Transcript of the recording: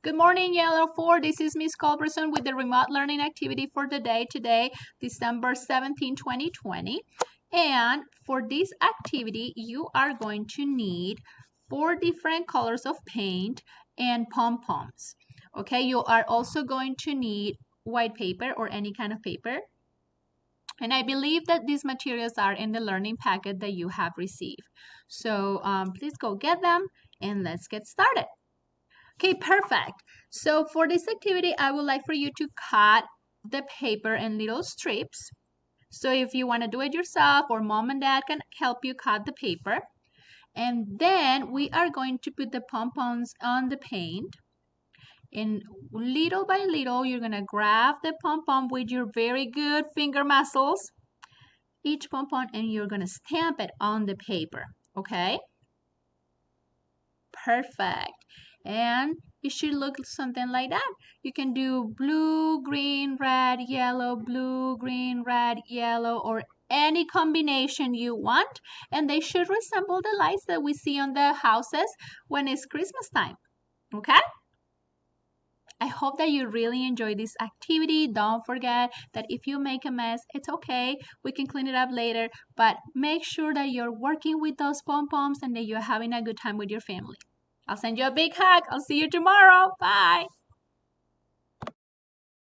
Good morning, Yellow 4. This is Miss Culberson with the remote learning activity for the day today, December 17, 2020. And for this activity, you are going to need 4 different colors of paint and pom-poms. Okay, you are also going to need white paper or any kind of paper. And I believe that these materials are in the learning packet that you have received. So please go get them and let's get started. Okay, perfect. So for this activity, I would like for you to cut the paper in little strips. So if you want to do it yourself or mom and dad can help you cut the paper. And then we are going to put the pom-poms on the paint. And little by little, you're going to grab the pom-pom with your very good finger muscles, each pom-pom, and you're going to stamp it on the paper. Okay? Perfect. And it should look something like that. You can do blue, green, red, yellow, blue, green, red, yellow, or any combination you want. And they should resemble the lights that we see on the houses when it's Christmas time. Okay? I hope that you really enjoy this activity. Don't forget that if you make a mess, it's okay. We can clean it up later. But make sure that you're working with those pom-poms and that you're having a good time with your family. I'll send you a big hug. I'll see you tomorrow. Bye.